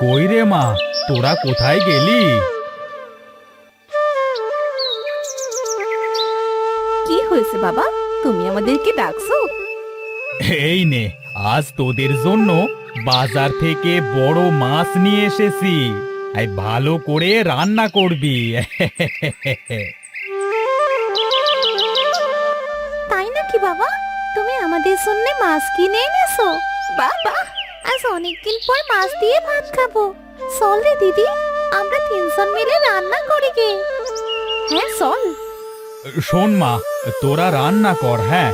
কই রে মা, তোরা কোথায় গেলি? কি হয়েছে বাবা? তুমি আমাদেরকে ডাকছো? এই নে, আজ তোদের জন্য বাজার থেকে বড় মাছ নিয়ে এসেছি। এই ভালো করে রান্না করবি। তাই নাকি বাবা? তুমি আমাদের জন্য মাছ কিনে এনেছো? বাবা, আজ অনেকদিন পর মাছ দিয়ে ভাত খাবো। চল রে দিদি, আমরা তিনজন মিলে রান্না করি গে। হ্যাঁ চল। শোন মা, তোরা রান্না কর, হ্যাঁ,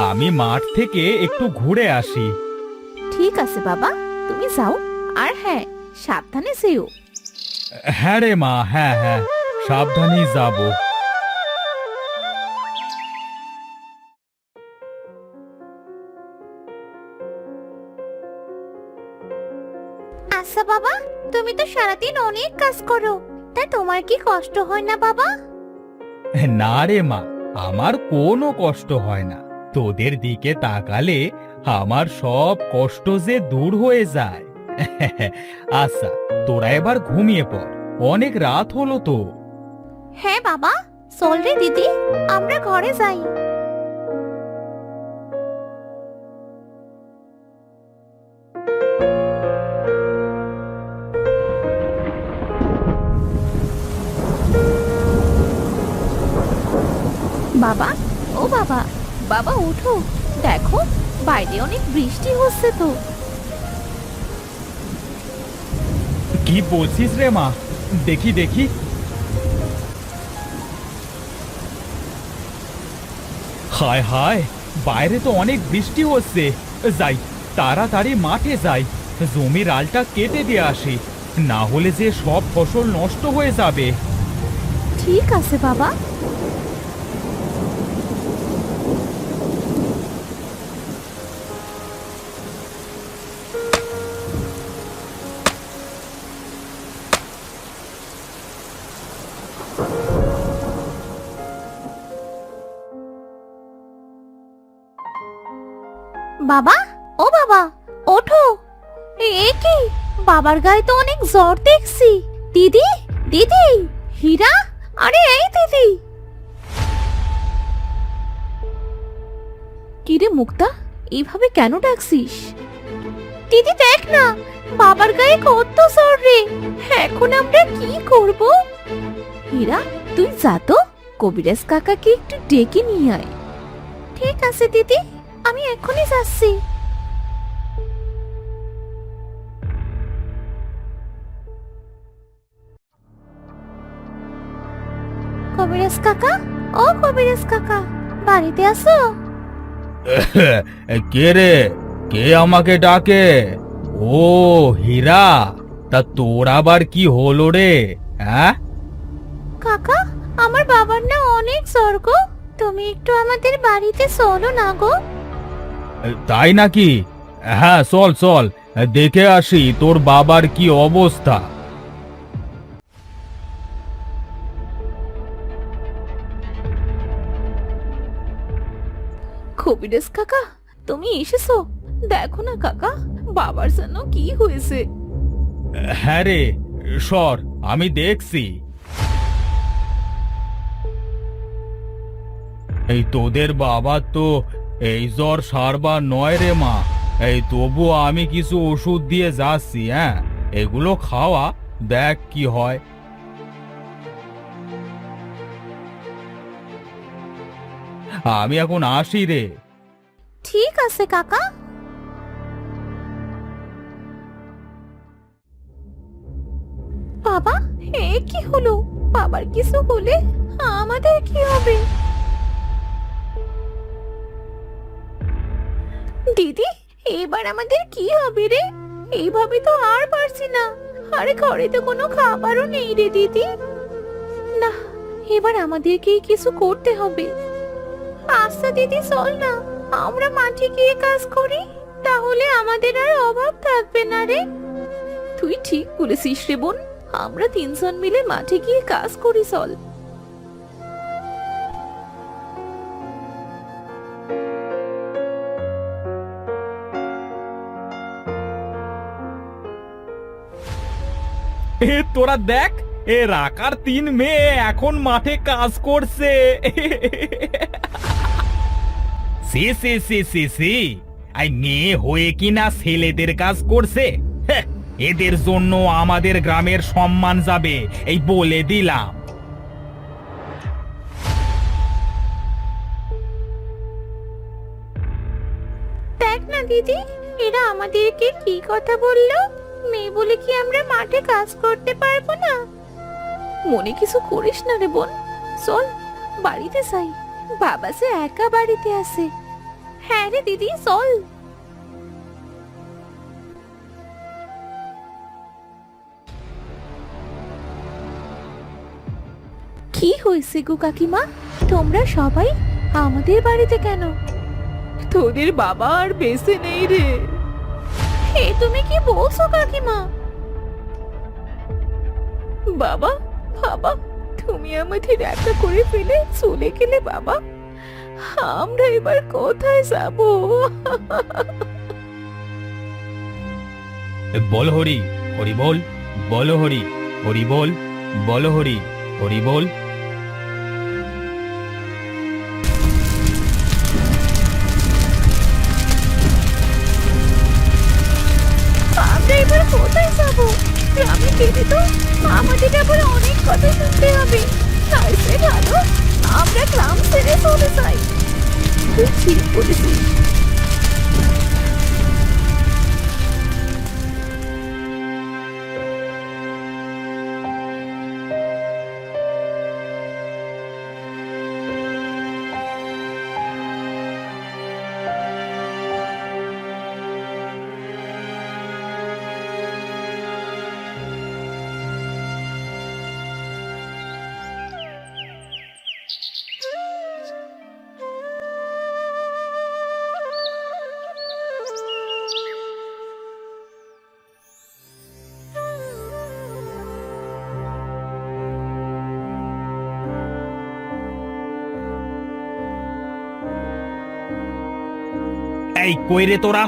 আমি মাঠ থেকে একটু ঘুরে আসি। ঠিক আছে বাবা, তুমি যাও। আর হ্যাঁ, সাবধানে যেও। হ্যাঁ রে মা, হ্যাঁ হ্যাঁ, সাবধানেই যাব। আচ্ছা বাবা, তুমি তো সারাদিন অনেক কাজ করো, তা তোমার কি কষ্ট হয় না বাবা? না রে মা, আমার কোনো কষ্ট হয় না। তোদের দিকে তাকালে আমার সব কষ্ট যে দূর হয়ে যায়। আচ্ছা, তোরা এবার ঘুমিয়ে পড়, অনেক রাত হলো তো। হ্যাঁ বাবা, চল রে দিদি, আমরা ঘরে যাই। বাবা, ও বাবা, বাবা ওঠো, দেখো বাইরে অনেক বৃষ্টি হচ্ছে তো। কি বলছিস রে মা? দেখি দেখি। হায় হায়, বাইরে তো অনেক বৃষ্টি হচ্ছে। যাই, তাড়াতাড়ি মাঠে যাই, জমির আলটা কেটে দিয়ে আসি, না হলে যে সব ফসল নষ্ট হয়ে যাবে। ঠিক আছে বাবা। বাবা, ও বাবা, ওঠো। এ কি, বাবার গায়ে তো অনেক জ্বর দেখছি। দিদি, দিদি, হীরা, আরে এই দিদি। কিরে মুক্তা, এইভাবে কেন ডাকছিস? দিদি দেখ না, বাবার গায়ে কত জ্বর রে। এখন আমরা কি করব? হীরা, তুই যা তো, কবিরাজ কাকাকে একটু ডেকে নিয়ে আয়। ঠিক আছে দিদি, আমি এখনই যাচ্ছি। কবিরাজ কাকা, ও কবিরাজ কাকা, বাড়িতে আছো? কে রে? কে আমাকে ডাকে? ও হীরা, তা তোর আবার কি হলো রে? হ্যাঁ? কাকা, আমার বাবার না অনেক জ্বর গো, তুমি একটু আমাদের বাড়িতে চলো না গো। তাই নাকি? হ্যাঁ চল চল, দেখে আসি তোর বাবার কি অবস্থা। কবিরাজ কাকা, তুমি এসেছো? দেখো না কাকা, বাবার জন্য কি হয়েছে। হ্যাঁ রে, সর, আমি দেখছি। এই তোদের বাবা তো এই জ্বর সারবার নয় রে মা। এই তবু আমি কিছু ওষুধ দিয়ে যাচ্ছি, হ্যাঁ, এগুলো খাওয়া, দেখ কি হয়। আমি এখন আসি রে। ঠিক আছে কাকা। বাবা, এ কি হলো? বাবার কিছু হলে আমাদের কি হবে? দিদি, এবার আমাদের কি হবে রে? এইভাবে তো আর পারছি না। আরে ঘরে তো কোনো খাবারও নেই রে দিদি। না, এবার আমাদেরকেই কিছু করতে হবে। আচ্ছা দিদি, চল না, আমরা মাঠে গিয়ে কাজ করি, তাহলে আমাদের আর অভাব থাকবে না রে। তুই ঠিক বলেছিস রে বোন, আমরা তিনজন মিলে মাঠে গিয়ে কাজ করি চল। তোরা দেখ, এ রাকার 3 মেয়ে এখন মাঠে কাজ করছে। সে সে সে সে সে আই মেয়ে হয়ে কিনা ছেলেদের কাজ করছে। হ্যাঁ, এদের জন্য আমাদের গ্রামের সম্মান যাবে, এই বলে দিলাম। দেখ না দিদি, এরা আমাদেরকে কি কথা বললো। মেয়ে বলে কি আমরা মাঠে কাজ করতে পারবো না? মনে কিছু করিস না রে বোন, চল বাড়িতে যাই। বাবা যে একা বাড়িতে আছে। হ্যাঁ রে দিদি, চল। কি হয়েছে গো কাকিমা, তোমরা সবাই আমাদের বাড়িতে কেন? তোদের বাবা আর বেঁচে নেই রে। হে তুমি কি বলছো কাকিমা? বাবা, বাবা, তুমি আমাদের একা করে ফেলে চলে গেলে বাবা। আমরা এবার কোথায় যাব? বল হরি, হরি বল, বল হরি, হরি বল, বল হরি, হরি বল। আমরা এবার কোথায় যাব? গ্রামে গেলে তো আমাদের আবার অনেক কথা শুনতে হবে। তাই সে ভালো আমরা গ্রাম ছেড়ে চলে যাই। তুই ঠিক বলেছিস। এই কই রে তোরা?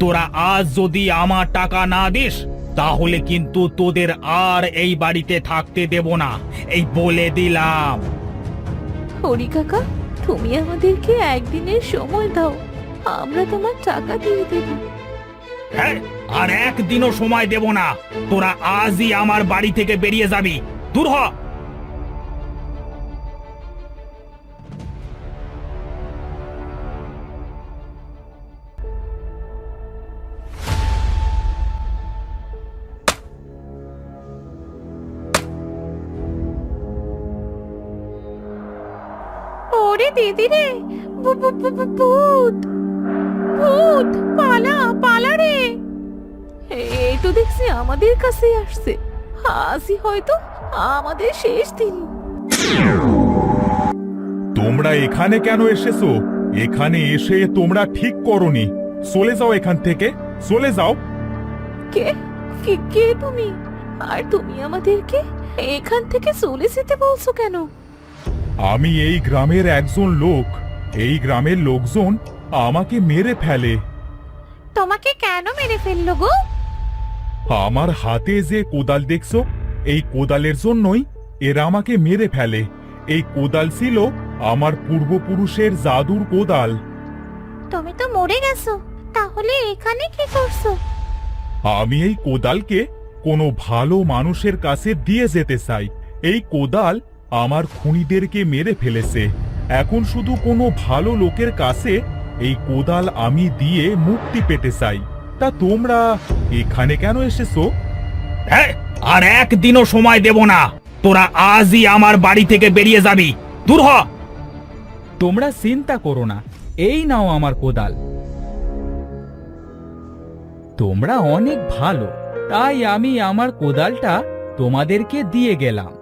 তোরা আজ যদি আমার টাকা না দিস তাহলে কিন্তু তোদের আর এই বাড়িতে থাকতে দেব না, এই বলে দিলাম। হরি কাকা, তুমি আমাদেরকে একদিনের সময় দাও, আমরা তোমার টাকা দিয়ে দেব। হ্যাঁ, আর একদিনও সময় দেব না। তোরা আজই আমার বাড়ি থেকে বেরিয়ে যাবি। দূর হ। ওরে দিদি রে, ভূত, ভূত, পালা পালা রে। এই তো দেখছি আমাদের কাছে আসছে। আজই হয়তো আমাদের শেষ দিন। তোমরা এখানে কেন এসেছো? এখানে এসে তোমরা ঠিক করনি। চলে যাও এখান থেকে, চলে যাও। কে কে কে তুমি? আর তুমি আমাদেরকে এখান থেকে চলে যেতে বলছো কেন? আমি এই গ্রামের একজন লোক। এই গ্রামের লোকজন আমাকে মেরে ফেলে। তোমাকে কেন মেরে ফেললো গো? আমার হাতে যে কোদাল দেখছো, এই কোদালের জন্যই এরা আমাকে মেরে ফেলে। এই কোদাল ছিল আমার পূর্বপুরুষের জাদুর কোদাল। তুমি তো মরে গেছো, তাহলে এখানে কি করছো? আমি এই কোদালকে কোনো ভালো মানুষের কাছে দিয়ে যেতে চাই। এই কোদাল আমার খুনিদেরকে মেরে ফেলেছে। এখন শুধু কোনো ভালো লোকের কাছে এই কোদাল আমি দিয়ে মুক্তি পেতে চাই। তা তোমরা এখানে কেন এসেছো? হ্যাঁ, আর একদিনও সময় দেব না। তোরা আজই আমার বাড়ি থেকে বেরিয়ে যাবি। দূর হ। তোমরা চিন্তা করো না, এই নাও আমার কোদাল। তোমরা অনেক ভালো, তাই আমি আমার কোদালটা তোমাদেরকে দিয়ে গেলাম।